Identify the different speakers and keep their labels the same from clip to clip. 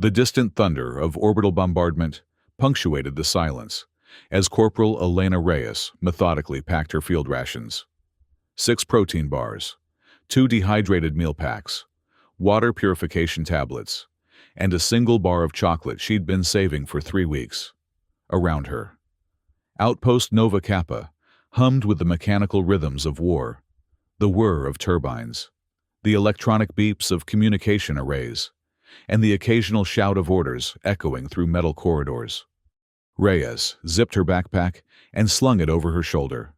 Speaker 1: The distant thunder of orbital bombardment punctuated the silence as Corporal Elena Reyes methodically packed her field rations. 6 protein bars, 2 dehydrated meal packs, water purification tablets, and a single bar of chocolate she'd been saving for 3 weeks. Around her, Outpost Nova Kappa hummed with the mechanical rhythms of war, the whir of turbines, the electronic beeps of communication arrays, and the occasional shout of orders echoing through metal corridors. Reyes zipped her backpack and slung it over her shoulder.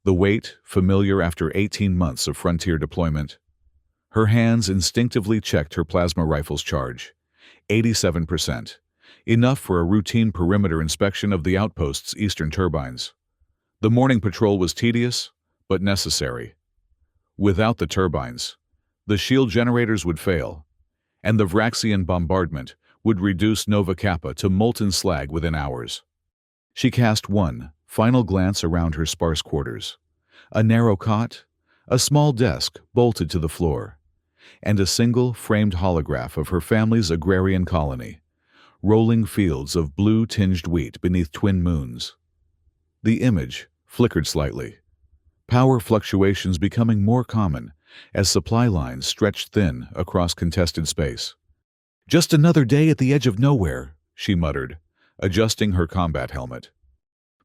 Speaker 1: The weight, familiar after 18 months of frontier deployment. Her hands instinctively checked her plasma rifle's charge. 87%. Enough for a routine perimeter inspection of the outpost's eastern turbines. The morning patrol was tedious, but necessary. Without the turbines, the shield generators would fail, and the Vraxian bombardment would reduce Nova Kappa to molten slag within hours. She cast one final glance around her sparse quarters. A narrow cot, a small desk bolted to the floor, and a single framed holograph of her family's agrarian colony, rolling fields of blue-tinged wheat beneath twin moons. The image flickered slightly, power fluctuations becoming more common as supply lines stretched thin across contested space. "Just another day at the edge of nowhere," she muttered, adjusting her combat helmet.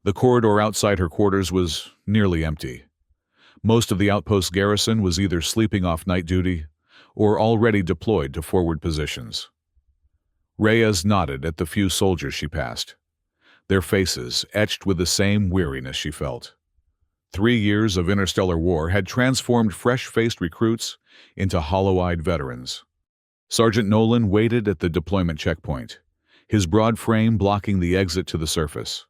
Speaker 1: The corridor outside her quarters was nearly empty. Most of the outpost garrison was either sleeping off night duty or already deployed to forward positions. Reyes nodded at the few soldiers she passed, their faces etched with the same weariness she felt. 3 years of interstellar war had transformed fresh-faced recruits into hollow-eyed veterans. Sergeant Nolan waited at the deployment checkpoint, his broad frame blocking the exit to the surface.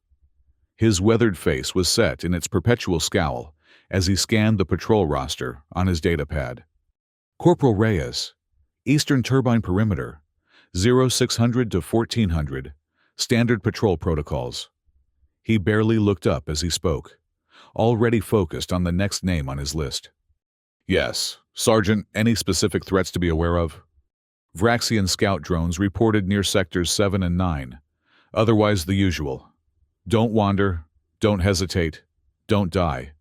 Speaker 1: His weathered face was set in its perpetual scowl as he scanned the patrol roster on his datapad. "Corporal Reyes, Eastern Turbine Perimeter, 0600 to 1400, Standard Patrol Protocols." He barely looked up as he spoke, already focused on the next name on his list. "Yes, Sergeant, any specific threats to be aware of?" Vraxian scout drones reported near Sectors 7 and 9. Otherwise the usual. Don't wander, don't hesitate, don't die.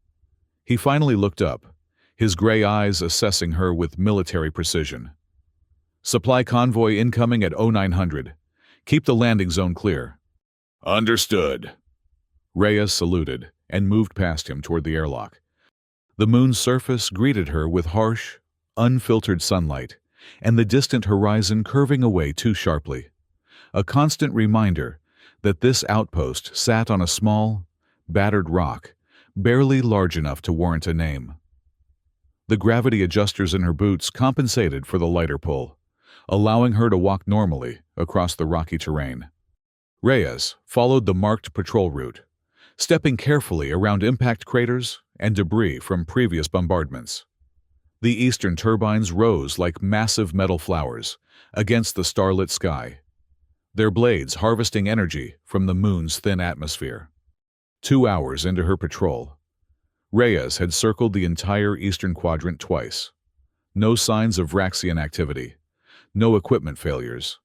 Speaker 1: He finally looked up, his gray eyes assessing her with military precision. "Supply convoy incoming at 0900. Keep the landing zone clear." "Understood." Reyes saluted and moved past him toward the airlock. The moon's surface greeted her with harsh, unfiltered sunlight, and the distant horizon curving away too sharply. A constant reminder that this outpost sat on a small, battered rock, barely large enough to warrant a name. The gravity adjusters in her boots compensated for the lighter pull, allowing her to walk normally across the rocky terrain. Reyes followed the marked patrol route, stepping carefully around impact craters and debris from previous bombardments. The eastern turbines rose like massive metal flowers against the starlit sky, their blades harvesting energy from the moon's thin atmosphere. 2 hours into her patrol, Reyes had circled the entire eastern quadrant twice. No signs of Vraxian activity, no equipment failures,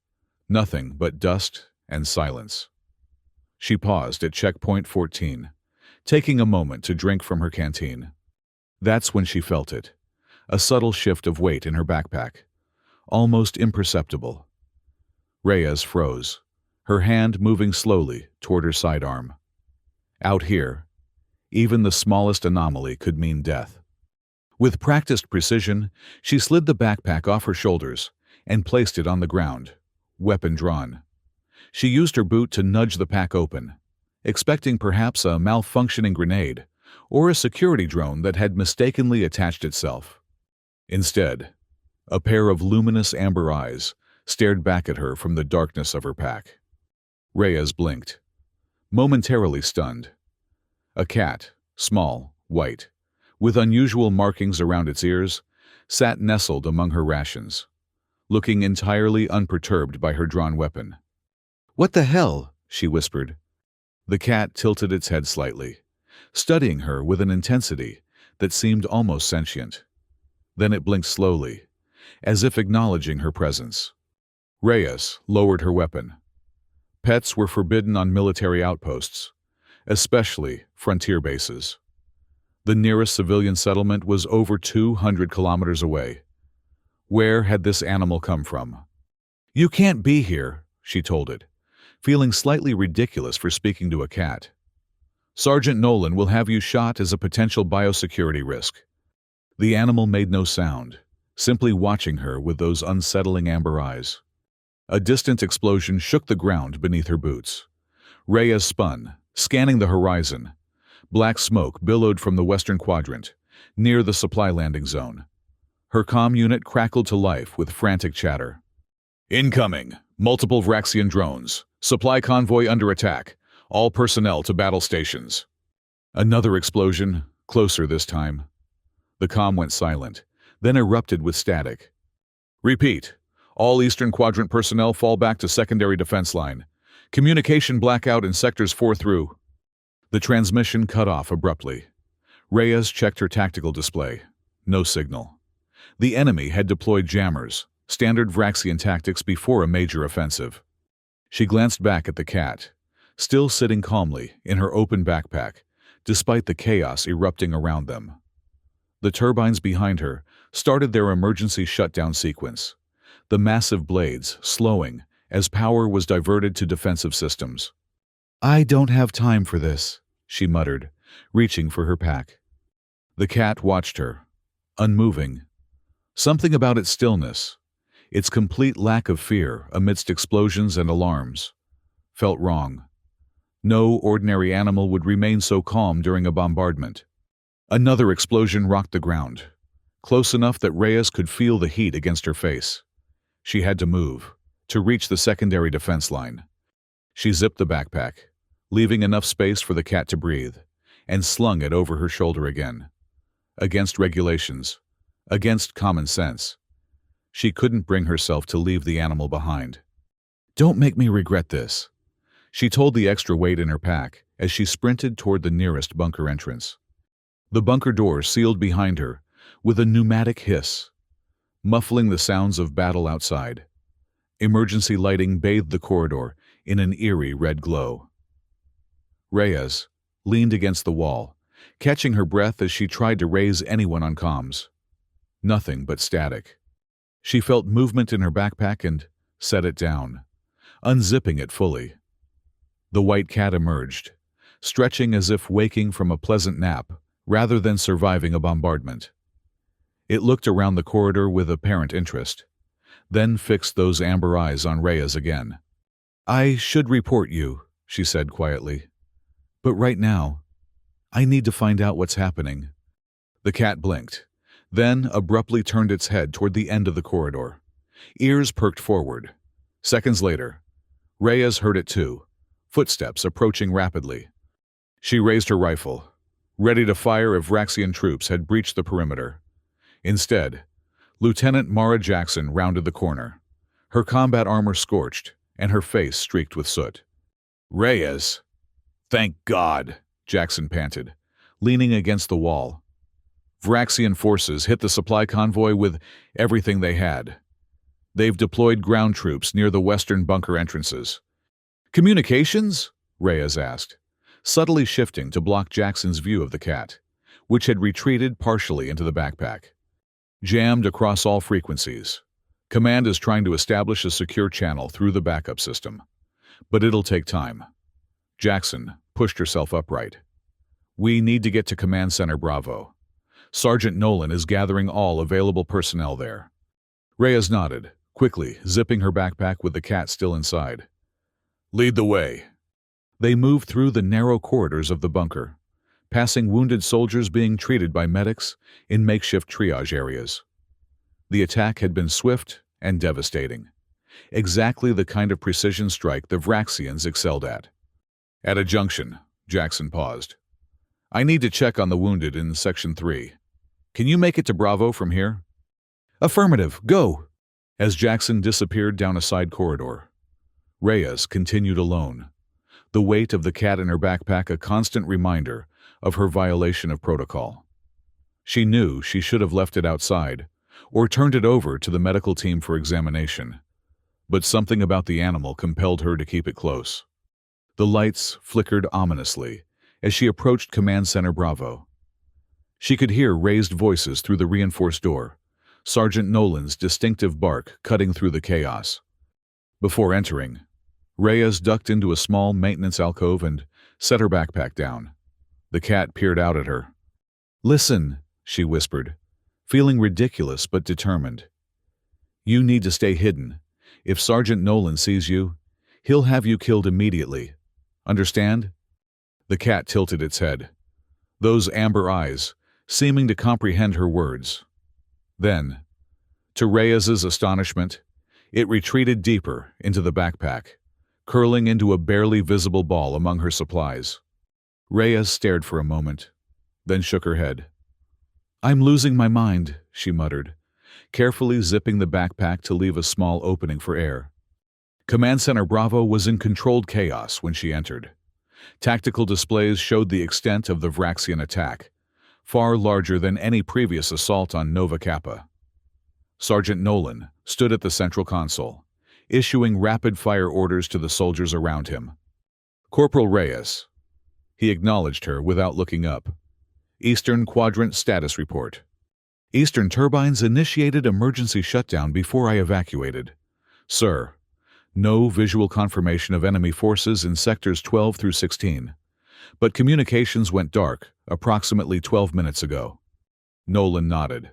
Speaker 1: nothing but dust and silence. She paused at checkpoint 14, taking a moment to drink from her canteen. That's when she felt it, a subtle shift of weight in her backpack, almost imperceptible. Reyes froze, her hand moving slowly toward her sidearm. Out here, even the smallest anomaly could mean death. With practiced precision, she slid the backpack off her shoulders and placed it on the ground, weapon drawn. She used her boot to nudge the pack open, expecting perhaps a malfunctioning grenade or a security drone that had mistakenly attached itself. Instead, a pair of luminous amber eyes stared back at her from the darkness of her pack. Reyes blinked, momentarily stunned. A cat, small, white, with unusual markings around its ears, sat nestled among her rations, looking entirely unperturbed by her drawn weapon. "What the hell?" she whispered. The cat tilted its head slightly, studying her with an intensity that seemed almost sentient. Then it blinked slowly, as if acknowledging her presence. Reyes lowered her weapon. Pets were forbidden on military outposts, especially frontier bases. The nearest civilian settlement was over 200 kilometers away. Where had this animal come from? "You can't be here," she told it, feeling slightly ridiculous for speaking to a cat. "Sergeant Nolan will have you shot as a potential biosecurity risk." The animal made no sound, simply watching her with those unsettling amber eyes. A distant explosion shook the ground beneath her boots. Reyes spun, scanning the horizon. Black smoke billowed from the western quadrant, near the supply landing zone. Her comm unit crackled to life with frantic chatter. "Incoming! Multiple Vraxian drones. Supply convoy under attack. All personnel to battle stations." Another explosion, closer this time. The comm went silent, then erupted with static. "Repeat. All Eastern Quadrant personnel fall back to secondary defense line. Communication blackout in sectors 4 through." The transmission cut off abruptly. Reyes checked her tactical display. No signal. The enemy had deployed jammers, standard Vraxian tactics before a major offensive. She glanced back at the cat, still sitting calmly in her open backpack, despite the chaos erupting around them. The turbines behind her started their emergency shutdown sequence, the massive blades slowing as power was diverted to defensive systems. "I don't have time for this," she muttered, reaching for her pack. The cat watched her, unmoving. Something about its stillness, its complete lack of fear amidst explosions and alarms, felt wrong. No ordinary animal would remain so calm during a bombardment. Another explosion rocked the ground, close enough that Reyes could feel the heat against her face. She had to move, to reach the secondary defense line. She zipped the backpack, leaving enough space for the cat to breathe, and slung it over her shoulder again. Against regulations, against common sense, she couldn't bring herself to leave the animal behind. "Don't make me regret this," she told the extra weight in her pack as she sprinted toward the nearest bunker entrance. The bunker door sealed behind her with a pneumatic hiss, muffling the sounds of battle outside. Emergency lighting bathed the corridor in an eerie red glow. Reyes leaned against the wall, catching her breath as she tried to raise anyone on comms. Nothing but static. She felt movement in her backpack and set it down, unzipping it fully. The white cat emerged, stretching as if waking from a pleasant nap rather than surviving a bombardment. It looked around the corridor with apparent interest, then fixed those amber eyes on Reyes again. "I should report you," she said quietly. "But right now, I need to find out what's happening." The cat blinked, then abruptly turned its head toward the end of the corridor. Ears perked forward. Seconds later, Reyes heard it too, footsteps approaching rapidly. She raised her rifle, ready to fire if Vraxian troops had breached the perimeter. Instead, Lieutenant Mara Jackson rounded the corner, her combat armor scorched and her face streaked with soot. "Reyes!" "Thank God!" Jackson panted, leaning against the wall. Vraxian forces hit the supply convoy with everything they had. They've deployed ground troops near the western bunker entrances. "Communications?" Reyes asked, subtly shifting to block Jackson's view of the cat, which had retreated partially into the backpack. "Jammed across all frequencies. Command is trying to establish a secure channel through the backup system. But it'll take time." Jackson pushed herself upright. "We need to get to Command Center Bravo. Sergeant Nolan is gathering all available personnel there." Reyes nodded, quickly zipping her backpack with the cat still inside. "Lead the way." They moved through the narrow corridors of the bunker, passing wounded soldiers being treated by medics in makeshift triage areas. The attack had been swift and devastating, exactly the kind of precision strike the Vraxians excelled at. At a junction, Jackson paused. "I need to check on the wounded in Section 3. Can you make it to Bravo from here?" "Affirmative, go!" As Jackson disappeared down a side corridor, Reyes continued alone, the weight of the cat in her backpack a constant reminder of her violation of protocol. She knew she should have left it outside, or turned it over to the medical team for examination. but something about the animal compelled her to keep it close. The lights flickered ominously as she approached Command Center Bravo. She could hear raised voices through the reinforced door, Sergeant Nolan's distinctive bark cutting through the chaos. Before entering, Reyes ducked into a small maintenance alcove and set her backpack down. The cat peered out at her. "Listen," she whispered, feeling ridiculous but determined. "You need to stay hidden. If Sergeant Nolan sees you, he'll have you killed immediately. Understand?" The cat tilted its head, those amber eyes seeming to comprehend her words. Then, to Reyes's astonishment, it retreated deeper into the backpack, curling into a barely visible ball among her supplies. Reyes stared for a moment, then shook her head. "I'm losing my mind," she muttered, carefully zipping the backpack to leave a small opening for air. Command Center Bravo was in controlled chaos when she entered. Tactical displays showed the extent of the Vraxian attack, far larger than any previous assault on Nova Kappa. Sergeant Nolan stood at the central console, issuing rapid-fire orders to the soldiers around him. "Corporal Reyes." He acknowledged her without looking up. "Eastern Quadrant status report. Eastern turbines initiated emergency shutdown before I evacuated. Sir, no visual confirmation of enemy forces in sectors 12 through 16. But communications went dark approximately 12 minutes ago." Nolan nodded,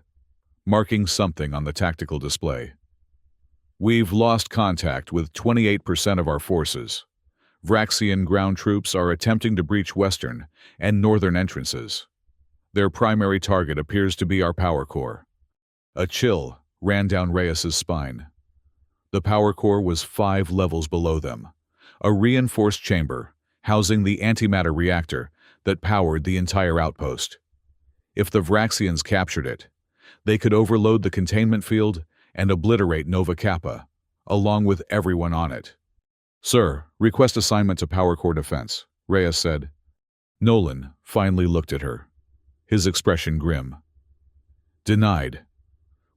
Speaker 1: marking something on the tactical display. "We've lost contact with 28% of our forces. Vraxian ground troops are attempting to breach western and northern entrances. Their primary target appears to be our power core." A chill ran down Reyes's spine. The power core was 5 levels below them, a reinforced chamber housing the antimatter reactor that powered the entire outpost. If the Vraxians captured it, they could overload the containment field and obliterate Nova Kappa, along with everyone on it. "Sir, request assignment to power core defense," Reyes said. Nolan finally looked at her, his expression grim. "Denied.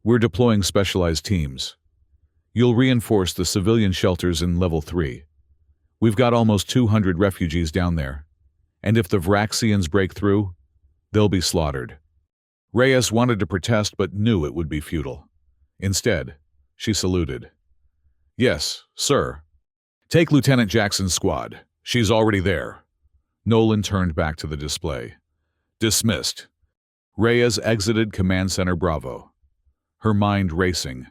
Speaker 1: We're deploying specialized teams. You'll reinforce the civilian shelters in Level 3. We've got almost 200 refugees down there, and if the Vraxians break through, they'll be slaughtered." Reyes wanted to protest but knew it would be futile. Instead, she saluted. "Yes, sir. Take Lieutenant Jackson's squad. She's already there." Nolan turned back to the display. "Dismissed." Reyes exited Command Center Bravo, her mind racing.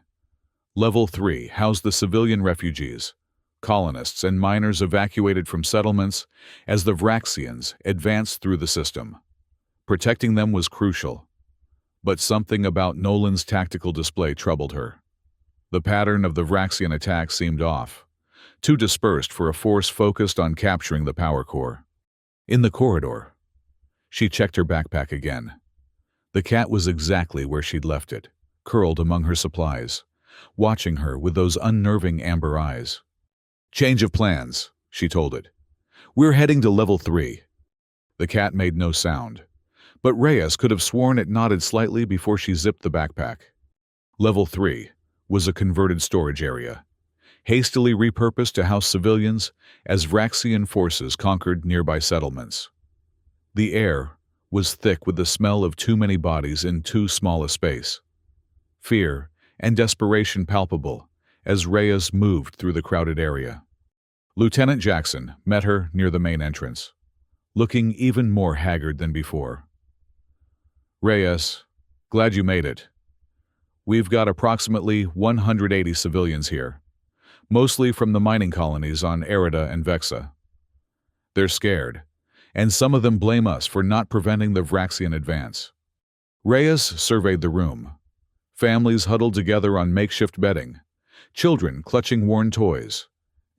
Speaker 1: Level 3 housed the civilian refugees, colonists and miners evacuated from settlements as the Vraxians advanced through the system. Protecting them was crucial. But something about Nolan's tactical display troubled her. The pattern of the Vraxian attack seemed off, too dispersed for a force focused on capturing the power core. In the corridor, she checked her backpack again. The cat was exactly where she'd left it, curled among her supplies, watching her with those unnerving amber eyes. "Change of plans," she told it. "We're heading to Level 3. The cat made no sound, but Reyes could have sworn it nodded slightly before she zipped the backpack. Level 3 was a converted storage area, hastily repurposed to house civilians as Vraxian forces conquered nearby settlements. The air was thick with the smell of too many bodies in too small a space. Fear and desperation palpable as Reyes moved through the crowded area. Lieutenant Jackson met her near the main entrance, looking even more haggard than before. "Reyes, glad you made it. We've got approximately 180 civilians here, mostly from the mining colonies on Erida and Vexa. They're scared, and some of them blame us for not preventing the Vraxian advance." Reyes surveyed the room. Families huddled together on makeshift bedding, children clutching worn toys,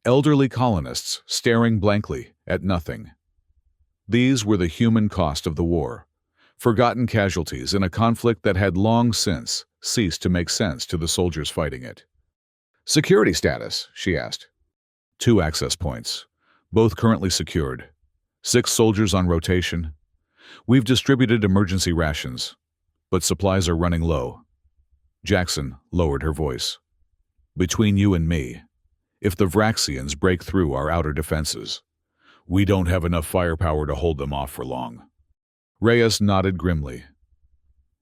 Speaker 1: elderly colonists staring blankly at nothing. These were the human cost of the war, forgotten casualties in a conflict that had long since ceased to make sense to the soldiers fighting it. "Security status?" she asked. 2 access points, both currently secured. 6 soldiers on rotation. We've distributed emergency rations, but supplies are running low. Jackson lowered her voice. "Between you and me, if the Vraxians break through our outer defenses. We don't have enough firepower to hold them off for long. Reyes nodded grimly.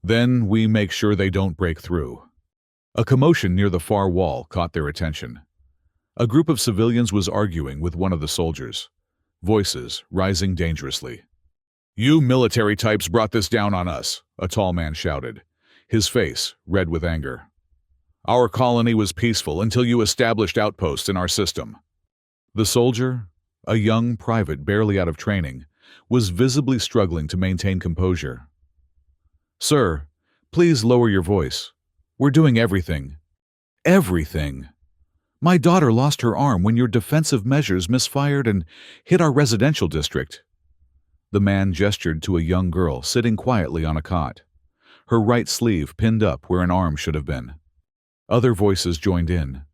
Speaker 1: Then we make sure they don't break through. A commotion near the far wall caught their attention. A group of civilians was arguing with one of the soldiers, voices rising dangerously. "You military types brought this down on us," a tall man shouted, his face red with anger. "Our colony was peaceful until you established outposts in our system." The soldier, a young private barely out of training, was visibly struggling to maintain composure. "Sir, please lower your voice. We're doing everything. Everything. My daughter lost her arm when your defensive measures misfired and hit our residential district." The man gestured to a young girl sitting quietly on a cot, her right sleeve pinned up where an arm should have been. Other voices joined in,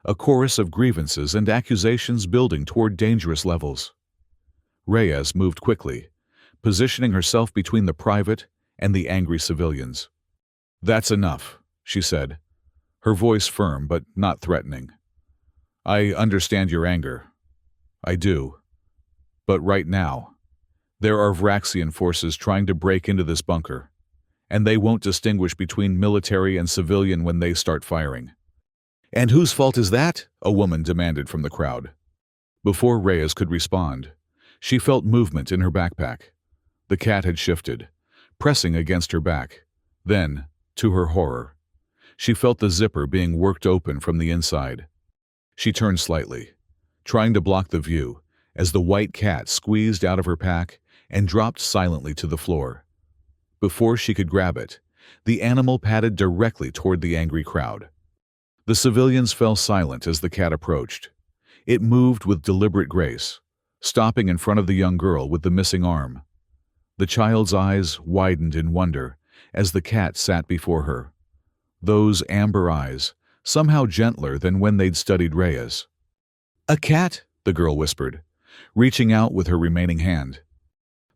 Speaker 1: a chorus of grievances and accusations building toward dangerous levels. Reyes moved quickly, positioning herself between the private and the angry civilians. "That's enough," she said, her voice firm but not threatening. "I understand your anger. I do. But right now, there are Vraxian forces trying to break into this bunker, and they won't distinguish between military and civilian when they start firing." "And whose fault is that?" a woman demanded from the crowd. Before Reyes could respond, she felt movement in her backpack. The cat had shifted, pressing against her back. Then, to her horror, she felt the zipper being worked open from the inside. She turned slightly, trying to block the view, as the white cat squeezed out of her pack and dropped silently to the floor. Before she could grab it, the animal padded directly toward the angry crowd. The civilians fell silent as the cat approached. It moved with deliberate grace, stopping in front of the young girl with the missing arm. The child's eyes widened in wonder as the cat sat before her. Those amber eyes, somehow gentler than when they'd studied Reyes. "A cat?" the girl whispered, reaching out with her remaining hand.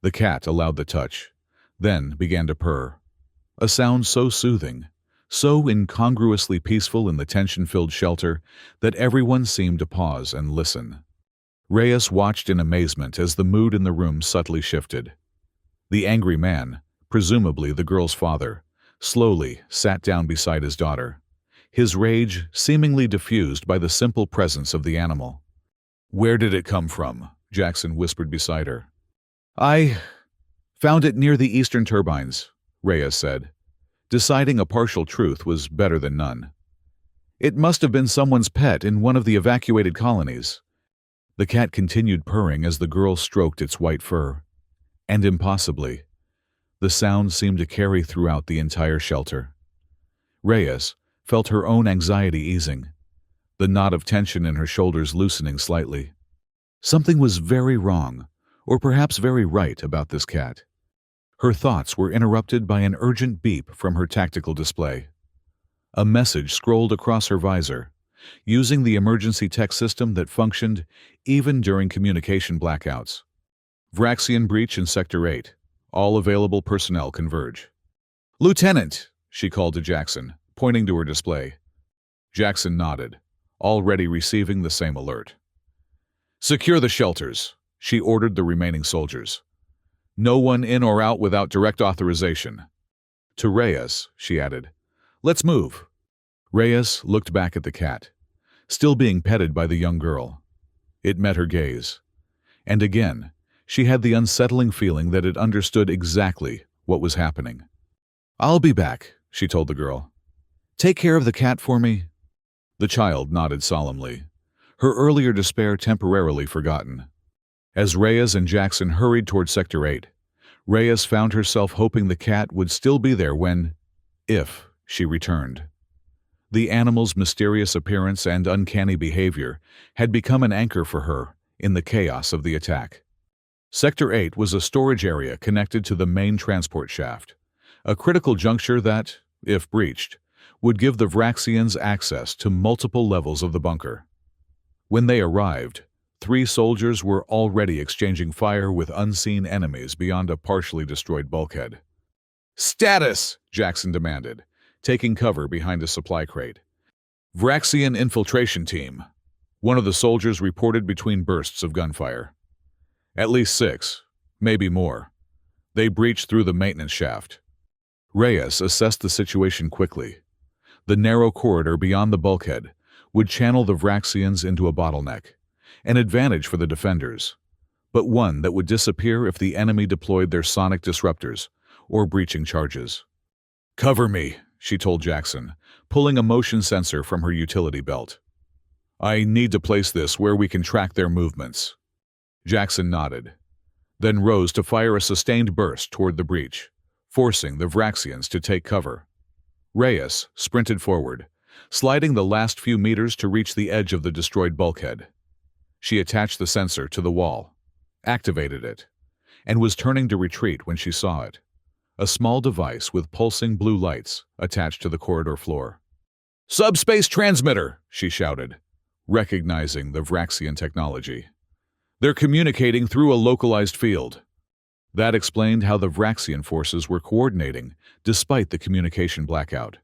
Speaker 1: The cat allowed the touch, then began to purr, a sound so soothing, so incongruously peaceful in the tension-filled shelter that everyone seemed to pause and listen. Reyes watched in amazement as the mood in the room subtly shifted. The angry man, presumably the girl's father, slowly sat down beside his daughter, his rage seemingly diffused by the simple presence of the animal. "Where did it come from?" Jackson whispered beside her. "I found it near the eastern turbines," Reyes said, deciding a partial truth was better than none. "It must have been someone's pet in one of the evacuated colonies." The cat continued purring as the girl stroked its white fur. And impossibly, the sound seemed to carry throughout the entire shelter. Reyes felt her own anxiety easing, the knot of tension in her shoulders loosening slightly. Something was very wrong, or perhaps very right, about this cat. Her thoughts were interrupted by an urgent beep from her tactical display. A message scrolled across her visor, using the emergency text system that functioned even during communication blackouts. "Vraxian breach in Sector 8. All available personnel converge." "Lieutenant," she called to Jackson, pointing to her display. Jackson nodded, already receiving the same alert. "Secure the shelters," she ordered the remaining soldiers. "No one in or out without direct authorization." To Reyes, she added, "Let's move." Reyes looked back at the cat, still being petted by the young girl. It met her gaze. And again, she had the unsettling feeling that it understood exactly what was happening. "I'll be back," she told the girl. "Take care of the cat for me." The child nodded solemnly, her earlier despair temporarily forgotten. As Reyes and Jackson hurried toward Sector 8, Reyes found herself hoping the cat would still be there if she returned. The animal's mysterious appearance and uncanny behavior had become an anchor for her in the chaos of the attack. Sector 8 was a storage area connected to the main transport shaft, a critical juncture that, if breached, would give the Vraxians access to multiple levels of the bunker. When they arrived, 3 soldiers were already exchanging fire with unseen enemies beyond a partially destroyed bulkhead. "Status!" Jackson demanded, taking cover behind a supply crate. "Vraxian infiltration team. One of the soldiers reported between bursts of gunfire. At least 6, maybe more. They breached through the maintenance shaft. Reyes assessed the situation quickly. The narrow corridor beyond the bulkhead would channel the Vraxians into a bottleneck, an advantage for the defenders, but one that would disappear if the enemy deployed their sonic disruptors or breaching charges. "Cover me," she told Jackson, pulling a motion sensor from her utility belt. "I need to place this where we can track their movements." Jackson nodded, then rose to fire a sustained burst toward the breach, forcing the Vraxians to take cover. Reyes sprinted forward, sliding the last few meters to reach the edge of the destroyed bulkhead. She attached the sensor to the wall, activated it, and was turning to retreat when she saw it. A small device with pulsing blue lights attached to the corridor floor. "Subspace transmitter!" she shouted, recognizing the Vraxian technology. "They're communicating through a localized field." That explained how the Vraxian forces were coordinating despite the communication blackout.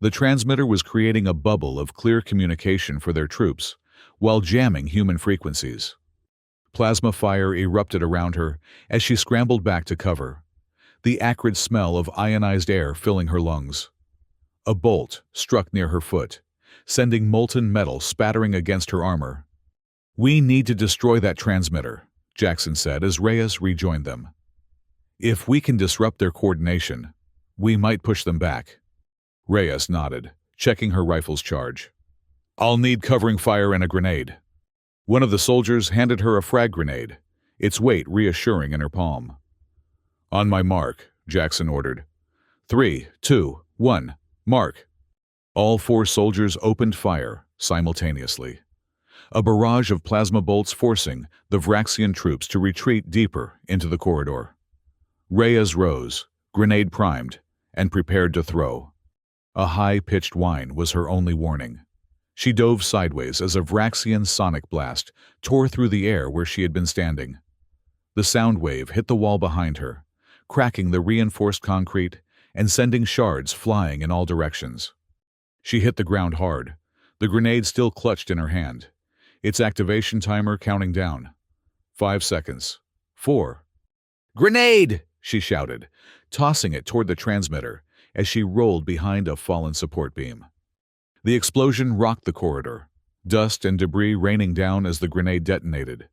Speaker 1: The transmitter was creating a bubble of clear communication for their troops while jamming human frequencies. Plasma fire erupted around her as she scrambled back to cover, the acrid smell of ionized air filling her lungs. A bolt struck near her foot, sending molten metal spattering against her armor. "We need to destroy that transmitter," Jackson said as Reyes rejoined them. "If we can disrupt their coordination, we might push them back." Reyes nodded, checking her rifle's charge. "I'll need covering fire and a grenade." One of the soldiers handed her a frag grenade, its weight reassuring in her palm. "On my mark," Jackson ordered. 3, 2, 1, mark." All 4 soldiers opened fire simultaneously, a barrage of plasma bolts forcing the Vraxian troops to retreat deeper into the corridor. Reyes rose, grenade primed, and prepared to throw. A high-pitched whine was her only warning. She dove sideways as a Vraxian sonic blast tore through the air where she had been standing. The sound wave hit the wall behind her, cracking the reinforced concrete and sending shards flying in all directions. She hit the ground hard, the grenade still clutched in her hand, its activation timer counting down. 5 seconds. 4. "Grenade!" she shouted, tossing it toward the transmitter as she rolled behind a fallen support beam. The explosion rocked the corridor, dust and debris raining down as the grenade detonated.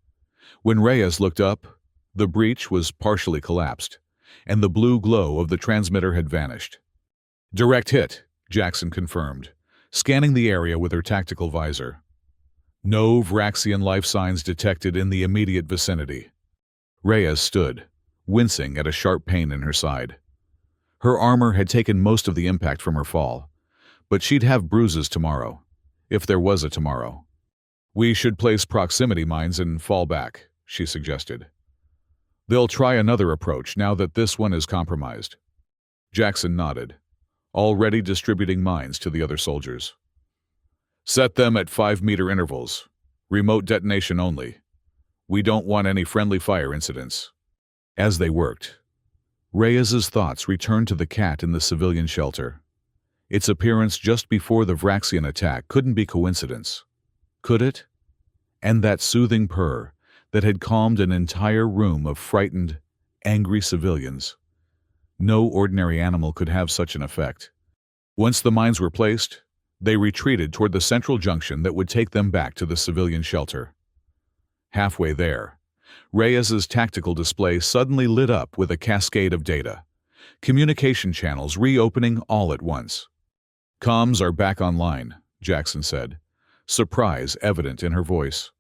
Speaker 1: When Reyes looked up, the breach was partially collapsed, and the blue glow of the transmitter had vanished. "Direct hit," Jackson confirmed, scanning the area with her tactical visor. No Vraxian life signs detected in the immediate vicinity. Reyes stood, wincing at a sharp pain in her side. Her armor had taken most of the impact from her fall, but she'd have bruises tomorrow, if there was a tomorrow. "We should place proximity mines and fall back," she suggested. "They'll try another approach now that this one is compromised." Jackson nodded, already distributing mines to the other soldiers. "Set them at 5-meter intervals. Remote detonation only. We don't want any friendly fire incidents." As they worked, Reyes's thoughts returned to the cat in the civilian shelter. Its appearance just before the Vraxian attack couldn't be coincidence, could it? And that soothing purr that had calmed an entire room of frightened, angry civilians. No ordinary animal could have such an effect. Once the mines were placed, they retreated toward the central junction that would take them back to the civilian shelter. Halfway there, Reyes's tactical display suddenly lit up with a cascade of data, communication channels reopening all at once. "Comms are back online," Jackson said, surprise evident in her voice.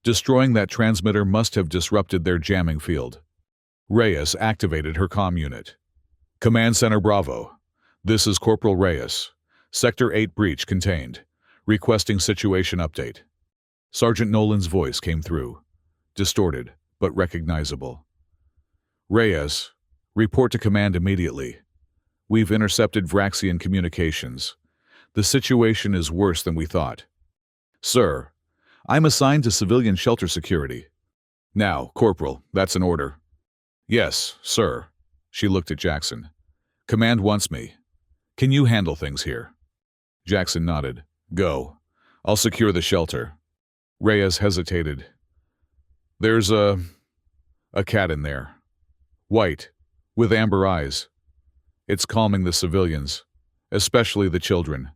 Speaker 1: Destroying that transmitter must have disrupted their jamming field. Reyes activated her comm unit. "Command Center Bravo. This is Corporal Reyes. Sector 8 breach contained. Requesting situation update." Sergeant Nolan's voice came through, distorted but recognizable. "Reyes, report to command immediately. We've intercepted Vraxian communications. The situation is worse than we thought." "Sir, I'm assigned to civilian shelter security." "Now, Corporal, that's an order." "Yes, sir." She looked at Jackson. "Command wants me. Can you handle things here?" Jackson nodded. "Go. I'll secure the shelter. Reyes hesitated. There's a cat in there. White, with amber eyes. It's calming the civilians, especially the children.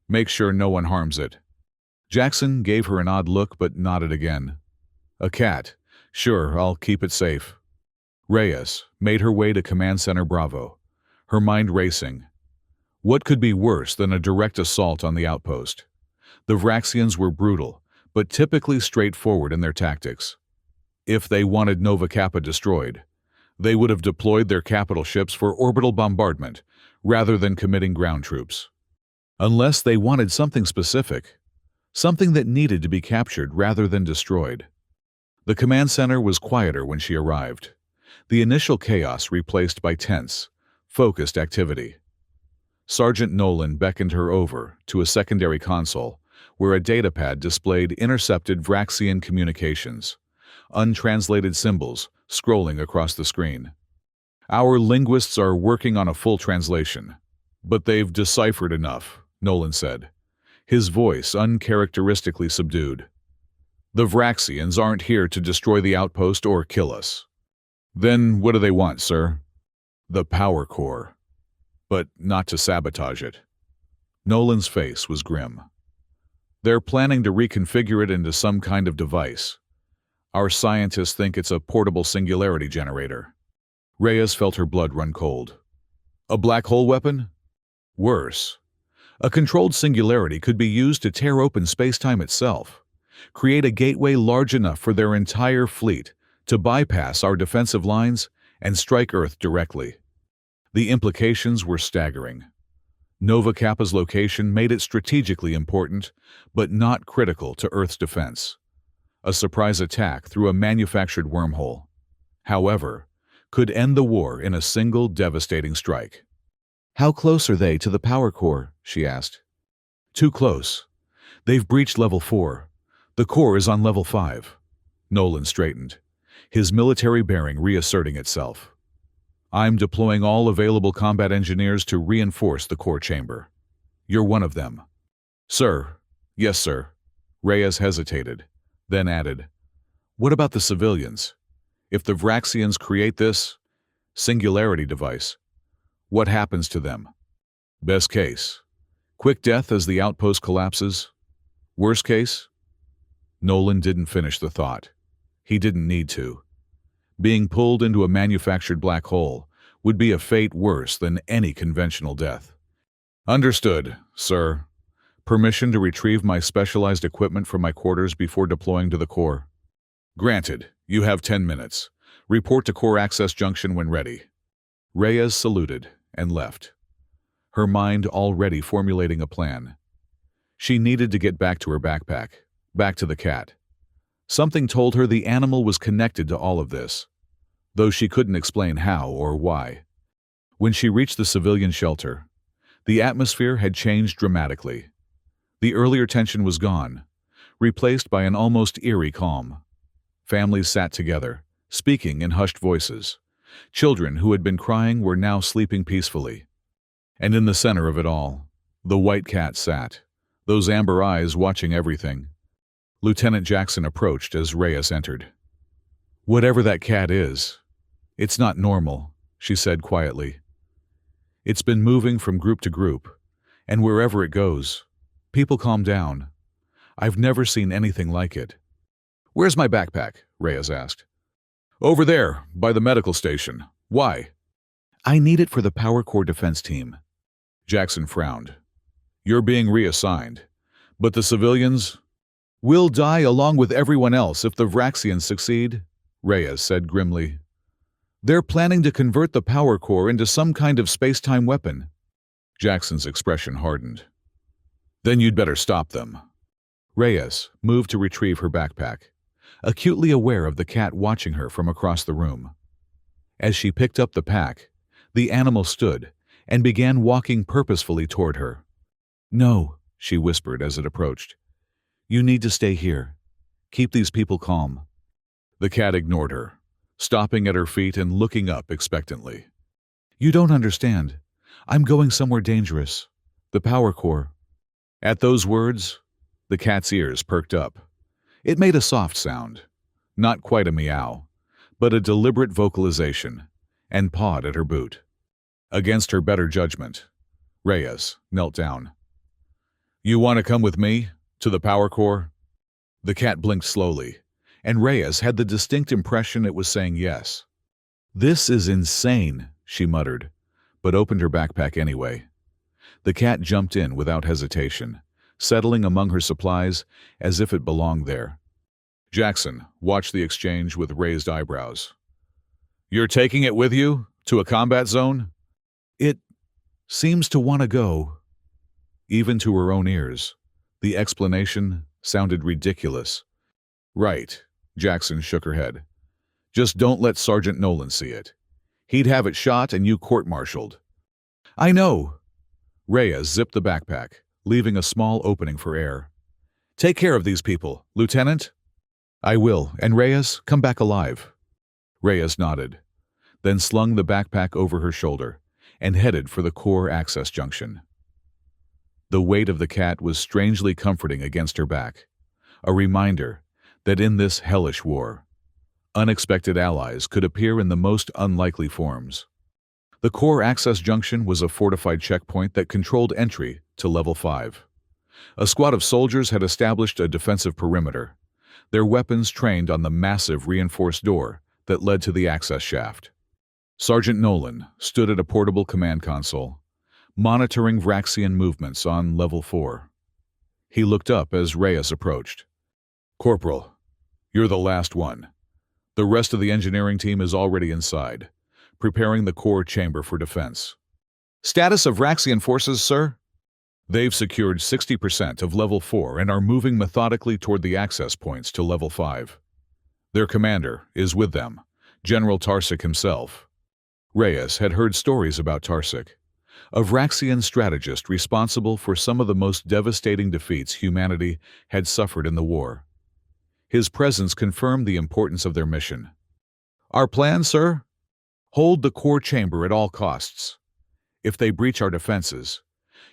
Speaker 1: Make sure no one harms it. Jackson gave her an odd look but nodded again. A cat. Sure, I'll keep it safe. Reyes made her way to Command Center Bravo, her mind racing. What could be worse than a direct assault on the outpost? The Vraxians were brutal, but typically straightforward in their tactics. If they wanted Nova Kappa destroyed, they would have deployed their capital ships for orbital bombardment rather than committing ground troops. Unless they wanted something specific, something that needed to be captured rather than destroyed. The command center was quieter when she arrived, the initial chaos replaced by tense, focused activity. Sergeant Nolan beckoned her over to a secondary console where a datapad displayed intercepted Vraxian communications, untranslated symbols scrolling across the screen. Our linguists are working on a full translation, but they've deciphered enough, Nolan said, his voice uncharacteristically subdued. The Vraxians aren't here to destroy the outpost or kill us. Then what do they want, sir? The power core. But not to sabotage it. Nolan's face was grim. They're planning to reconfigure it into some kind of device. Our scientists think it's a portable singularity generator. Reyes felt her blood run cold. A black hole weapon? Worse. A controlled singularity could be used to tear open space-time itself, create a gateway large enough for their entire fleet to bypass our defensive lines and strike Earth directly. The implications were staggering. Nova Kappa's location made it strategically important, but not critical to Earth's defense. A surprise attack through a manufactured wormhole, however, could end the war in a single devastating strike. How close are they to the power core? She asked. Too close. They've breached level 4. The core is on level 5. Nolan straightened, his military bearing reasserting itself. I'm deploying all available combat engineers to reinforce the core chamber. You're one of them. Sir. Yes, sir. Reyes hesitated, then added, what about the civilians? If the Vraxians create this singularity device, what happens to them? Best case, quick death as the outpost collapses. Worst case? Nolan didn't finish the thought. He didn't need to. Being pulled into a manufactured black hole would be a fate worse than any conventional death. Understood, sir. Permission to retrieve my specialized equipment from my quarters before deploying to the core. Granted. You have 10 minutes. Report to core access junction when ready. Reyes saluted and left, her mind already formulating a plan. She needed to get back to her backpack, back to the cat. Something told her the animal was connected to all of this, though she couldn't explain how or why. When she reached the civilian shelter, the atmosphere had changed dramatically. The earlier tension was gone, replaced by an almost eerie calm. Families sat together, speaking in hushed voices. Children who had been crying were now sleeping peacefully. And in the center of it all, the white cat sat, those amber eyes watching everything. Lieutenant Jackson approached as Reyes entered. Whatever that cat is, it's not normal, she said quietly. It's been moving from group to group, and wherever it goes, people calm down. I've never seen anything like it. Where's my backpack? Reyes asked. Over there, by the medical station. Why? I need it for the power core defense team. Jackson frowned. You're being reassigned. But the civilians? Will die along with everyone else if the Vraxians succeed, Reyes said grimly. They're planning to convert the power core into some kind of space-time weapon. Jackson's expression hardened. Then you'd better stop them. Reyes moved to retrieve her backpack, acutely aware of the cat watching her from across the room. As she picked up the pack, the animal stood and began walking purposefully toward her. No, she whispered as it approached. You need to stay here. Keep these people calm. The cat ignored her, stopping at her feet and looking up expectantly. You don't understand. I'm going somewhere dangerous. The power core. At those words, the cat's ears perked up. It made a soft sound, not quite a meow, but a deliberate vocalization, and pawed at her boot. Against her better judgment, Reyes knelt down. "You want to come with me? To the power core?" The cat blinked slowly, and Reyes had the distinct impression it was saying yes. "This is insane," she muttered, but opened her backpack anyway. The cat jumped in without hesitation, settling among her supplies as if it belonged there. Jackson watched the exchange with raised eyebrows. "You're taking it with you? To a combat zone?" "It seems to want to go." Even to her own ears, the explanation sounded ridiculous. "Right," Jackson shook her head. "Just don't let Sergeant Nolan see it. He'd have it shot and you court-martialed." "I know." Reyes zipped the backpack, leaving a small opening for air. "Take care of these people, Lieutenant." "I will, and Reyes, come back alive." Reyes nodded, then slung the backpack over her shoulder and headed for the core access junction. The weight of the cat was strangely comforting against her back, a reminder that in this hellish war, unexpected allies could appear in the most unlikely forms. The core access junction was a fortified checkpoint that controlled entry to Level 5. A squad of soldiers had established a defensive perimeter, their weapons trained on the massive reinforced door that led to the access shaft. Sergeant Nolan stood at a portable command console, monitoring Vraxian movements on Level 4. He looked up as Reyes approached. "Corporal, you're the last one. The rest of the engineering team is already inside, preparing the core chamber for defense." "Status of Vraxian forces, sir?" "They've secured 60% of Level 4 and are moving methodically toward the access points to Level 5. Their commander is with them, General Tarsik himself." Reyes had heard stories about Tarsik, a Vraxian strategist responsible for some of the most devastating defeats humanity had suffered in the war. His presence confirmed the importance of their mission. "Our plan, sir? Hold the core chamber at all costs. If they breach our defenses,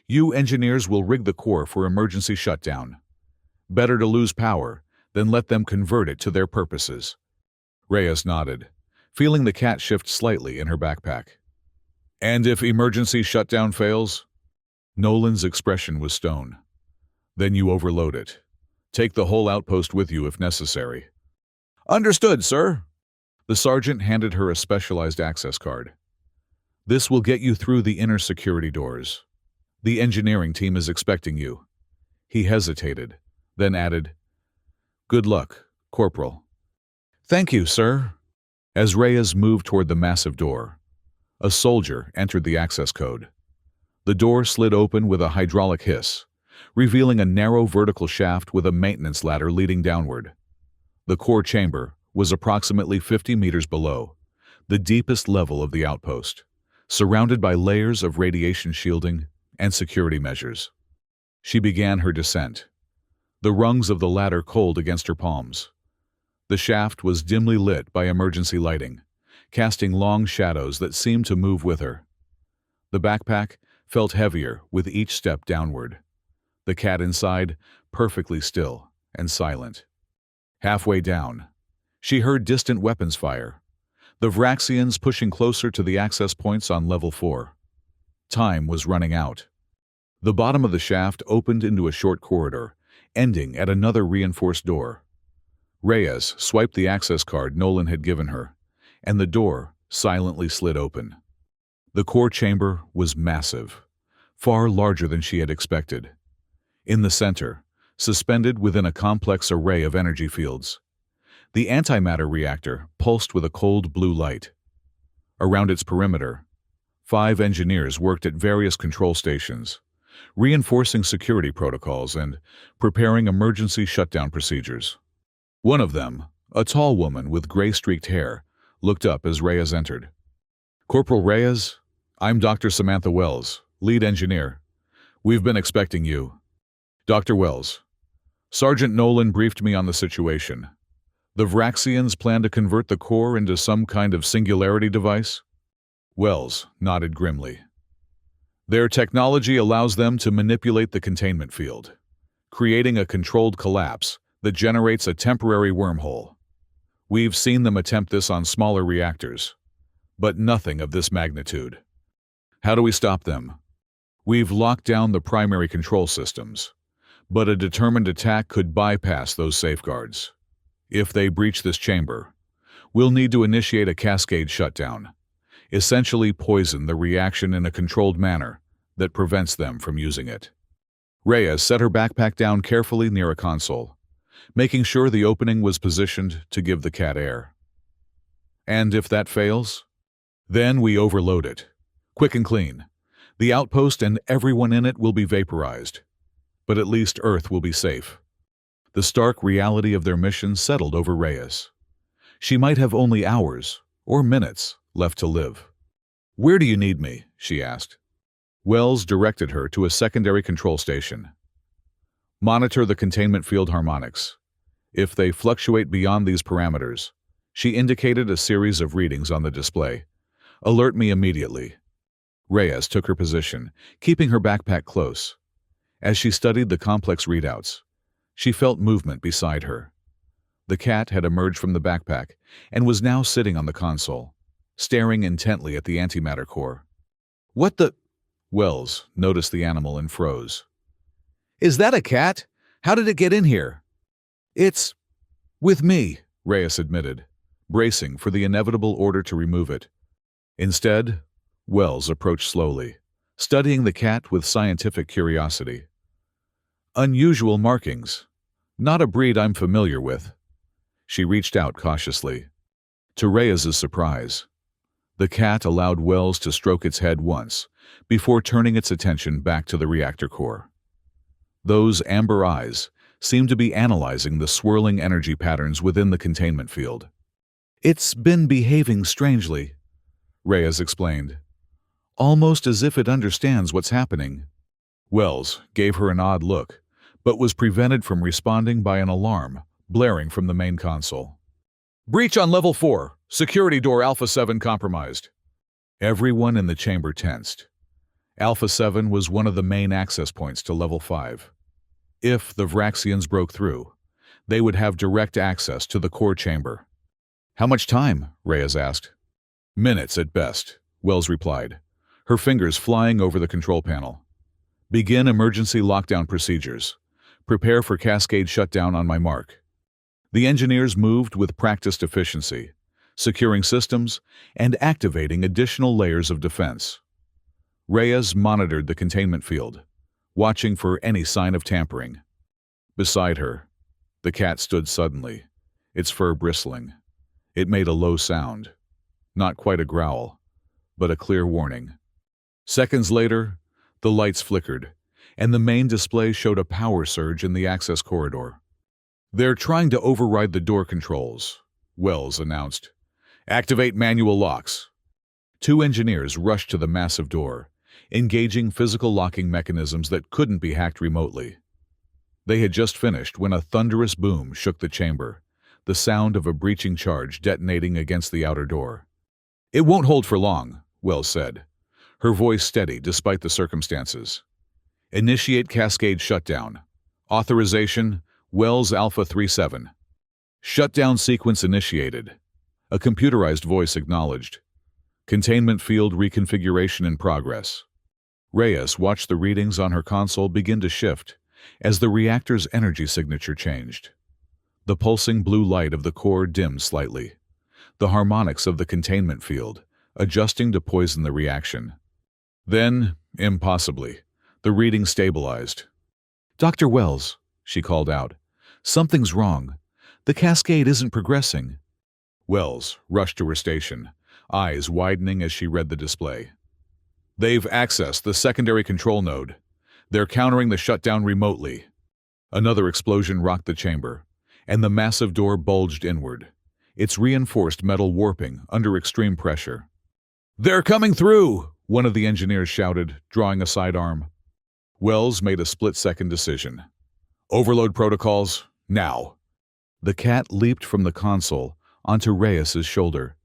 Speaker 1: you engineers will rig the core for emergency shutdown. Better to lose power than let them convert it to their purposes." Reyes nodded, feeling the cat shift slightly in her backpack. "And if emergency shutdown fails?" Nolan's expression was stone. "Then you overload it. Take the whole outpost with you if necessary." "Understood, sir." The sergeant handed her a specialized access card. "This will get you through the inner security doors. The engineering team is expecting you." He hesitated, then added, "Good luck, Corporal." "Thank you, sir." As Reyes moved toward the massive door, a soldier entered the access code. The door slid open with a hydraulic hiss, revealing a narrow vertical shaft with a maintenance ladder leading downward. The core chamber was approximately 50 meters below, the deepest level of the outpost, surrounded by layers of radiation shielding and security measures. She began her descent, the rungs of the ladder cold against her palms. The shaft was dimly lit by emergency lighting, casting long shadows that seemed to move with her. The backpack felt heavier with each step downward. The cat inside perfectly still and silent. Halfway down, she heard distant weapons fire, the Vraxians pushing closer to the access points on Level 4. Time was running out. The bottom of the shaft opened into a short corridor, ending at another reinforced door. Reyes swiped the access card Nolan had given her, and the door silently slid open. The core chamber was massive, far larger than she had expected. In the center, suspended within a complex array of energy fields, the antimatter reactor pulsed with a cold blue light. Around its perimeter, 5 engineers worked at various control stations, reinforcing security protocols and preparing emergency shutdown procedures. One of them, a tall woman with gray-streaked hair, looked up as Reyes entered. "Corporal Reyes, I'm Dr. Samantha Wells, lead engineer. We've been expecting you." "Dr. Wells, Sergeant Nolan briefed me on the situation. The Vraxians plan to convert the core into some kind of singularity device?" Wells nodded grimly. "Their technology allows them to manipulate the containment field, creating a controlled collapse that generates a temporary wormhole. We've seen them attempt this on smaller reactors, but nothing of this magnitude. How do we stop them? We've locked down the primary control systems, but a determined attack could bypass those safeguards. If they breach this chamber, we'll need to initiate a cascade shutdown, essentially poison the reaction in a controlled manner that prevents them from using it. Reyes set her backpack down carefully near a console, making sure the opening was positioned to give the cat air. And if that fails? Then we overload it. Quick and clean. The outpost and everyone in it will be vaporized, but at least Earth will be safe. The stark reality of their mission settled over Reyes. She might have only hours, or minutes, left to live. "Where do you need me?" she asked. Wells directed her to a secondary control station. "Monitor the containment field harmonics. If they fluctuate beyond these parameters," she indicated a series of readings on the display, "alert me immediately." Reyes took her position, keeping her backpack close. As she studied the complex readouts, she felt movement beside her. The cat had emerged from the backpack and was now sitting on the console, staring intently at the antimatter core. "What the—" Wells noticed the animal and froze. "Is that a cat? How did it get in here?" "It's with me," Reyes admitted, bracing for the inevitable order to remove it. Instead, Wells approached slowly, studying the cat with scientific curiosity. "Unusual markings. Not a breed I'm familiar with." She reached out cautiously. To Reyes's surprise, the cat allowed Wells to stroke its head once before turning its attention back to the reactor core. Those amber eyes seemed to be analyzing the swirling energy patterns within the containment field. "It's been behaving strangely," Reyes explained, "almost as if it understands what's happening." Wells gave her an odd look, but was prevented from responding by an alarm blaring from the main console. "Breach on level 4. Security door Alpha 7 compromised." Everyone in the chamber tensed. Alpha 7 was one of the main access points to level 5. If the Vraxians broke through, they would have direct access to the core chamber. "How much time?" Reyes asked. "Minutes at best," Wells replied, her fingers flying over the control panel. "Begin emergency lockdown procedures. Prepare for cascade shutdown on my mark." The engineers moved with practiced efficiency, securing systems and activating additional layers of defense. Reyes monitored the containment field, watching for any sign of tampering. Beside her, the cat stood suddenly, its fur bristling. It made a low sound, not quite a growl, but a clear warning. Seconds later, the lights flickered, and the main display showed a power surge in the access corridor. "They're trying to override the door controls," Wells announced. "Activate manual locks." Two engineers rushed to the massive door, engaging physical locking mechanisms that couldn't be hacked remotely. They had just finished when a thunderous boom shook the chamber, the sound of a breaching charge detonating against the outer door. "It won't hold for long," Wells said, her voice steady despite the circumstances. "Initiate cascade shutdown. Authorization, Wells Alpha 37. Shutdown sequence initiated." A computerized voice acknowledged. "Containment field reconfiguration in progress." Reyes watched the readings on her console begin to shift as the reactor's energy signature changed. The pulsing blue light of the core dimmed slightly, the harmonics of the containment field adjusting to poison the reaction. Then, impossibly, the reading stabilized. "Dr. Wells," she called out, "something's wrong. The cascade isn't progressing." Wells rushed to her station, eyes widening as she read the display. "They've accessed the secondary control node. They're countering the shutdown remotely." Another explosion rocked the chamber, and the massive door bulged inward, its reinforced metal warping under extreme pressure. "They're coming through!" one of the engineers shouted, drawing a sidearm. Wells made a split-second decision. "Overload protocols, now." The cat leaped from the console onto Reyes's shoulder,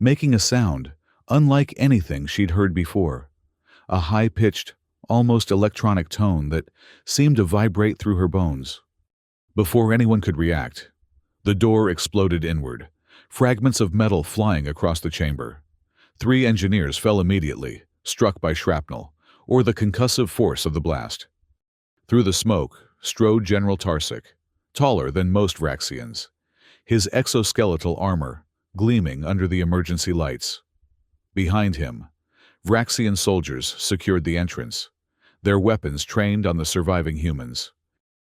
Speaker 1: making a sound unlike anything she'd heard before, a high-pitched, almost electronic tone that seemed to vibrate through her bones. Before anyone could react, the door exploded inward, fragments of metal flying across the chamber. 3 engineers fell immediately, struck by shrapnel, or the concussive force of the blast. Through the smoke strode General Tarsik, taller than most Vraxians, his exoskeletal armor gleaming under the emergency lights. Behind him, Vraxian soldiers secured the entrance, their weapons trained on the surviving humans.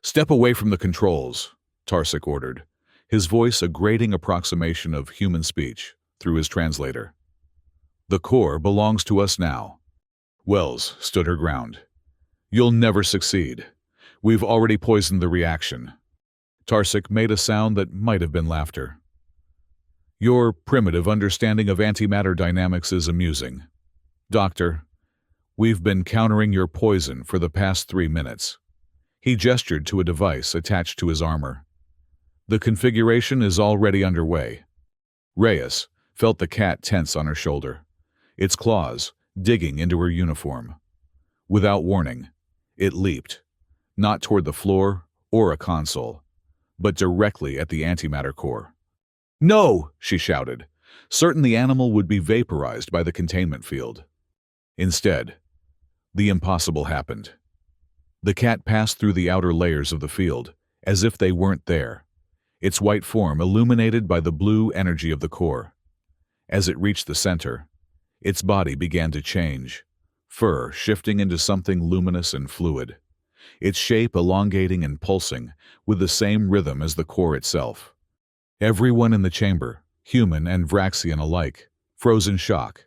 Speaker 1: "Step away from the controls," Tarsik ordered, his voice a grating approximation of human speech through his translator. "The core belongs to us now." Wells stood her ground. "You'll never succeed. We've already poisoned the reaction." Tarsik made a sound that might have been laughter. "Your primitive understanding of antimatter dynamics is amusing. Doctor, we've been countering your poison for the past 3 minutes. He gestured to a device attached to his armor. "The configuration is already underway." Reyes felt the cat tense on her shoulder, its claws digging into her uniform. Without warning, it leaped, not toward the floor or a console, but directly at the antimatter core. "No!" she shouted, certain the animal would be vaporized by the containment field. Instead, the impossible happened. The cat passed through the outer layers of the field, as if they weren't there, its white form illuminated by the blue energy of the core. As it reached the center, its body began to change, fur shifting into something luminous and fluid, its shape elongating and pulsing with the same rhythm as the core itself. Everyone in the chamber, human and Vraxian alike, froze in shock.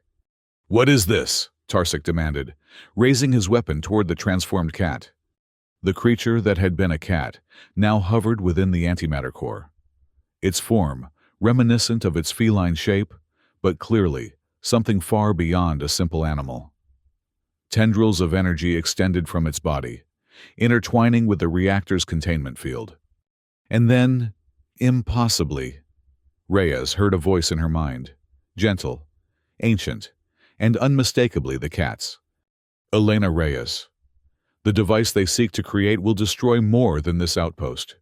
Speaker 1: "What is this?" Tarsik demanded, raising his weapon toward the transformed cat. The creature that had been a cat now hovered within the antimatter core. Its form, reminiscent of its feline shape, but clearly something far beyond a simple animal. Tendrils of energy extended from its body, intertwining with the reactor's containment field. And then, impossibly, Reyes heard a voice in her mind, gentle, ancient, and unmistakably the cat's. "Elena Reyes. The device they seek to create will destroy more than this outpost.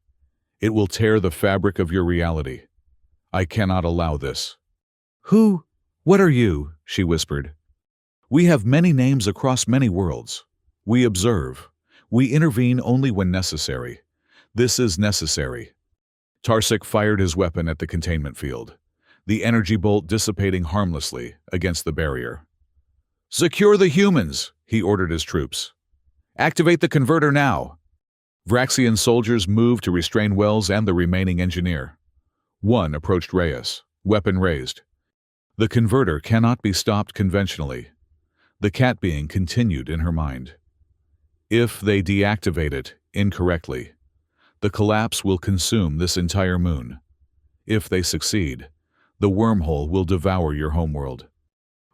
Speaker 1: It will tear the fabric of your reality. I cannot allow this." "Who? What are you?" she whispered. "We have many names across many worlds. We observe. We intervene only when necessary. This is necessary." Tarsik fired his weapon at the containment field, the energy bolt dissipating harmlessly against the barrier. "Secure the humans," he ordered his troops. "Activate the converter now." Vraxian soldiers moved to restrain Wells and the remaining engineer. One approached Reyes, weapon raised. "The converter cannot be stopped conventionally," the cat being continued in her mind. "If they deactivate it incorrectly, the collapse will consume this entire moon. If they succeed, the wormhole will devour your homeworld."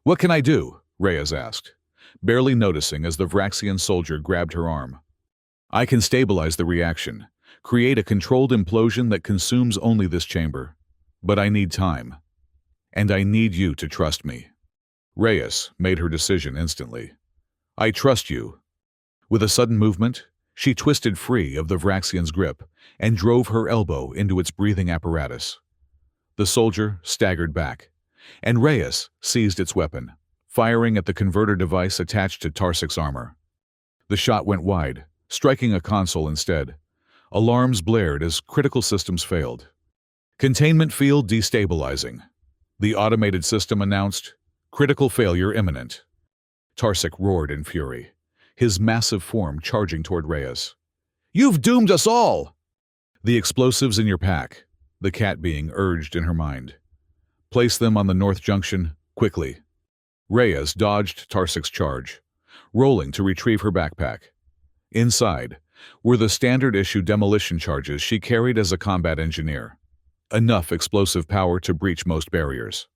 Speaker 1: "What can I do?" Reyes asked, barely noticing as the Vraxian soldier grabbed her arm. "I can stabilize the reaction, create a controlled implosion that consumes only this chamber. But I need time. And I need you to trust me." Reyes made her decision instantly. "I trust you." With a sudden movement, she twisted free of the Vraxian's grip and drove her elbow into its breathing apparatus. The soldier staggered back, and Reyes seized its weapon, firing at the converter device attached to Tarsik's armor. The shot went wide, striking a console instead. Alarms blared as critical systems failed. "Containment field destabilizing." The automated system announced, "Critical failure imminent." Tarsik roared in fury, his massive form charging toward Reyes. "You've doomed us all!" "The explosives in your pack," the cat being urged in her mind. "Place them on the north junction, quickly." Reyes dodged Tarsik's charge, rolling to retrieve her backpack. Inside were the standard-issue demolition charges she carried as a combat engineer, enough explosive power to breach most barriers.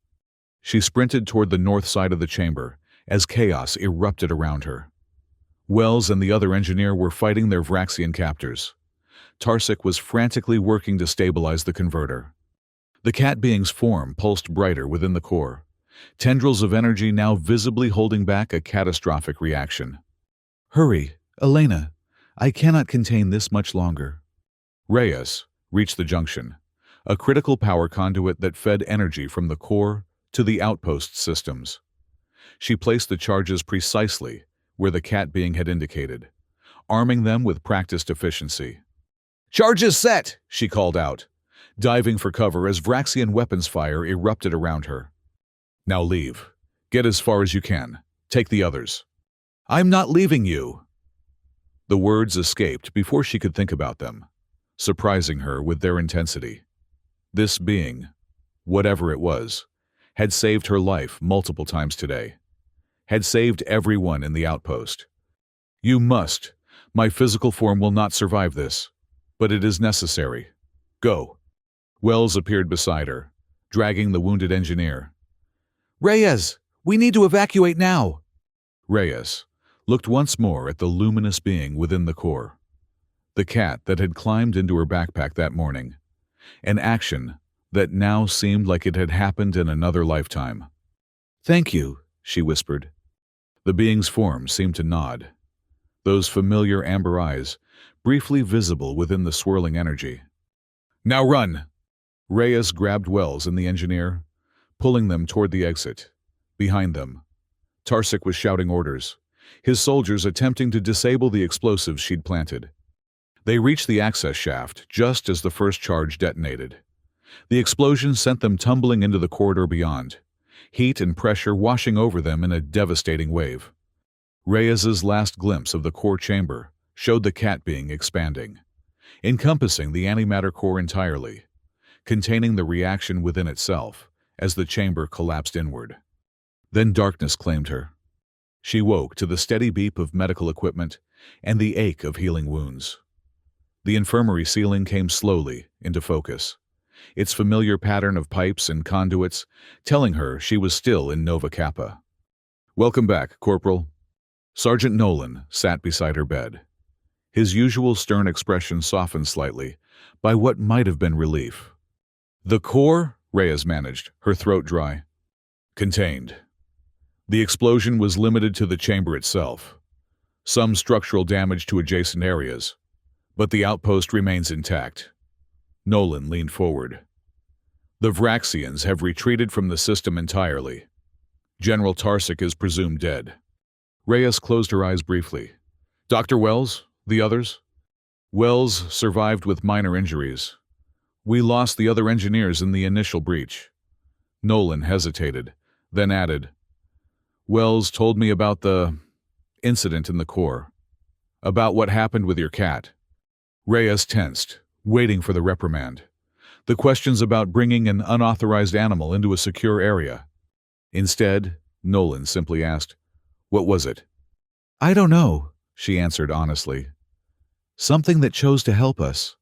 Speaker 1: She sprinted toward the north side of the chamber as chaos erupted around her. Wells and the other engineer were fighting their Vraxian captors. Tarsik was frantically working to stabilize the converter. The cat being's form pulsed brighter within the core, tendrils of energy now visibly holding back a catastrophic reaction. "Hurry, Elena. I cannot contain this much longer." Reyes reached the junction, a critical power conduit that fed energy from the core to the outpost systems. She placed the charges precisely where the cat being had indicated, arming them with practiced efficiency. "Charges set!" she called out, diving for cover as Vraxian weapons fire erupted around her. "Now leave. Get as far as you can. Take the others." "I'm not leaving you!" The words escaped before she could think about them, surprising her with their intensity. This being, whatever it was, had saved her life multiple times today. Had saved everyone in the outpost. "You must. My physical form will not survive this. But it is necessary. Go." Wells appeared beside her, dragging the wounded engineer. "Reyes, we need to evacuate now." Reyes looked once more at the luminous being within the core. The cat that had climbed into her backpack that morning. An action that now seemed like it had happened in another lifetime. "Thank you," she whispered. The being's form seemed to nod. Those familiar amber eyes, briefly visible within the swirling energy. "Now run!" Reyes grabbed Wells and the engineer, pulling them toward the exit. Behind them, Tarsik was shouting orders, his soldiers attempting to disable the explosives she'd planted. They reached the access shaft just as the first charge detonated. The explosion sent them tumbling into the corridor beyond, heat and pressure washing over them in a devastating wave. Reyes's last glimpse of the core chamber showed the cat being expanding, encompassing the antimatter core entirely, containing the reaction within itself as the chamber collapsed inward. Then darkness claimed her. She woke to the steady beep of medical equipment and the ache of healing wounds. The infirmary ceiling came slowly into focus, its familiar pattern of pipes and conduits telling her she was still in Nova Kappa. "Welcome back, Corporal." Sergeant Nolan sat beside her bed, his usual stern expression softened slightly by what might have been relief. "The core," Reyes managed, her throat dry. "Contained. The explosion was limited to the chamber itself. Some structural damage to adjacent areas, but the outpost remains intact." Nolan leaned forward. "The Vraxians have retreated from the system entirely. General Tarsik is presumed dead." Reyes closed her eyes briefly. "Dr. Wells? The others?" "Wells survived with minor injuries. We lost the other engineers in the initial breach." Nolan hesitated, then added, "Wells told me about the incident in the core. About what happened with your cat." Reyes tensed, waiting for the reprimand. The questions about bringing an unauthorized animal into a secure area. Instead, Nolan simply asked, "What was it?" "I don't know," she answered honestly. "Something that chose to help us.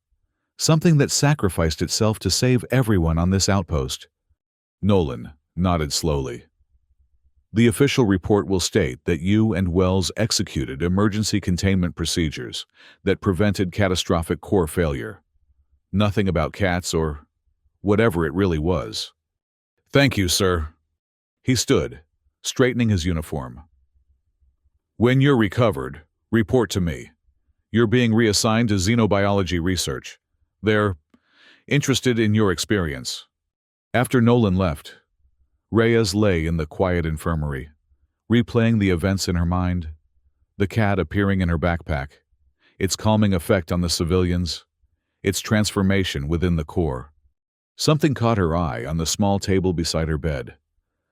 Speaker 1: Something that sacrificed itself to save everyone on this outpost." Nolan nodded slowly. "The official report will state that you and Wells executed emergency containment procedures that prevented catastrophic core failure. Nothing about cats or whatever it really was." "Thank you, sir." He stood, straightening his uniform. "When you're recovered, report to me. You're being reassigned to xenobiology research. They're interested in your experience." After Nolan left, Reyes lay in the quiet infirmary, replaying the events in her mind, the cat appearing in her backpack, its calming effect on the civilians, its transformation within the core. Something caught her eye on the small table beside her bed,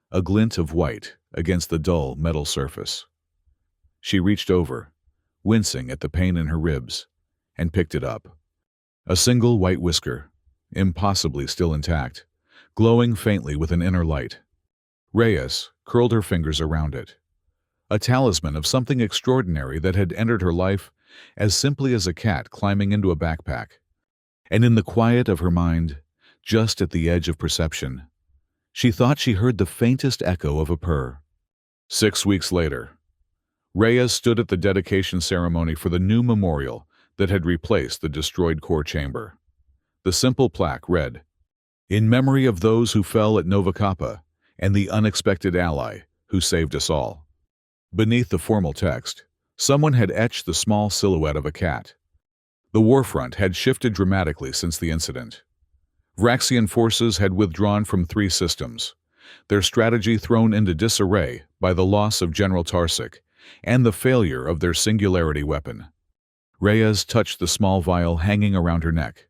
Speaker 1: a glint of white against the dull metal surface. She reached over, wincing at the pain in her ribs, and picked it up. A single white whisker, impossibly still intact, glowing faintly with an inner light. Reyes curled her fingers around it. A talisman of something extraordinary that had entered her life as simply as a cat climbing into a backpack. And in the quiet of her mind, just at the edge of perception, she thought she heard the faintest echo of a purr. 6 weeks later, Reyes stood at the dedication ceremony for the new memorial that had replaced the destroyed core chamber. The simple plaque read, "In memory of those who fell at Nova Kappa and the unexpected ally who saved us all." Beneath the formal text, someone had etched the small silhouette of a cat. The warfront had shifted dramatically since the incident. Vraxian forces had withdrawn from 3 systems, their strategy thrown into disarray by the loss of General Tarsik and the failure of their singularity weapon. Reyes touched the small vial hanging around her neck,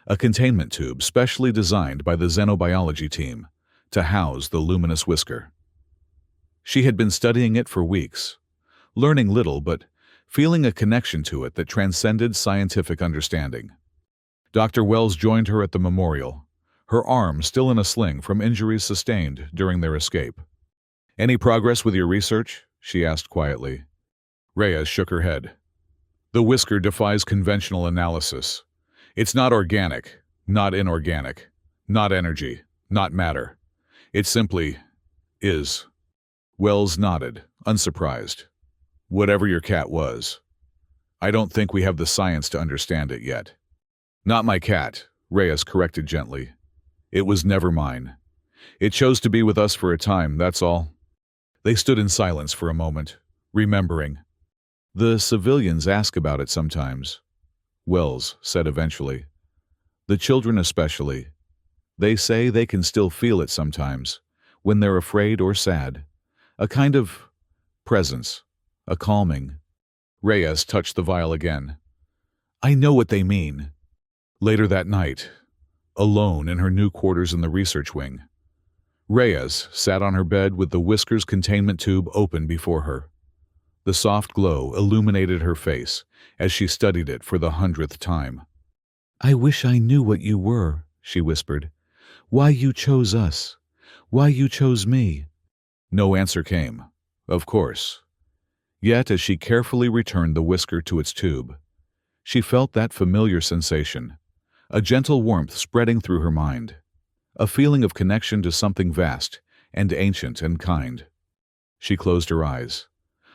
Speaker 1: a containment tube specially designed by the xenobiology team to house the luminous whisker. She had been studying it for weeks, learning little but feeling a connection to it that transcended scientific understanding. Dr. Wells joined her at the memorial, her arm still in a sling from injuries sustained during their escape. "Any progress with your research?" she asked quietly. Reyes shook her head. "The whisker defies conventional analysis. It's not organic, not inorganic, not energy, not matter. It simply is." Wells nodded, unsurprised. "Whatever your cat was. I don't think we have the science to understand it yet." "Not my cat," Reyes corrected gently. "It was never mine. It chose to be with us for a time, that's all." They stood in silence for a moment, remembering. "The civilians ask about it sometimes," Wells said eventually. "The children especially. They say they can still feel it sometimes, when they're afraid or sad. A kind of presence, a calming." Reyes touched the vial again. "I know what they mean." Later that night, alone in her new quarters in the research wing, Reyes sat on her bed with the whisker's containment tube open before her. The soft glow illuminated her face as she studied it for the 100th time. "I wish I knew what you were," she whispered. "Why you chose us. Why you chose me." No answer came, of course. Yet as she carefully returned the whisker to its tube, she felt that familiar sensation, a gentle warmth spreading through her mind, a feeling of connection to something vast and ancient and kind. She closed her eyes,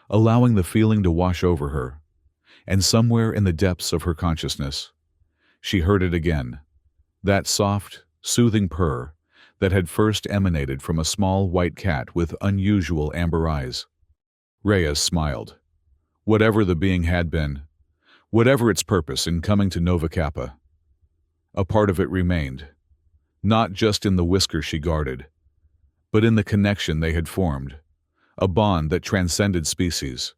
Speaker 1: allowing the feeling to wash over her, and somewhere in the depths of her consciousness, she heard it again, that soft, soothing purr that had first emanated from a small white cat with unusual amber eyes. Reyes smiled. Whatever the being had been, whatever its purpose in coming to Nova Kappa, a part of it remained, not just in the whisker she guarded, but in the connection they had formed, a bond that transcended species,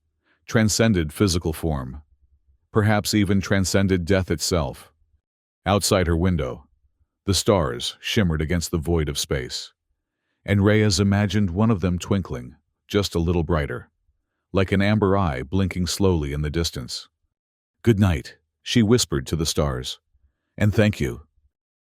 Speaker 1: transcended physical form, perhaps even transcended death itself. Outside her window, the stars shimmered against the void of space, and Reyes imagined one of them twinkling, just a little brighter, like an amber eye blinking slowly in the distance. "Good night," she whispered to the stars. "And thank you."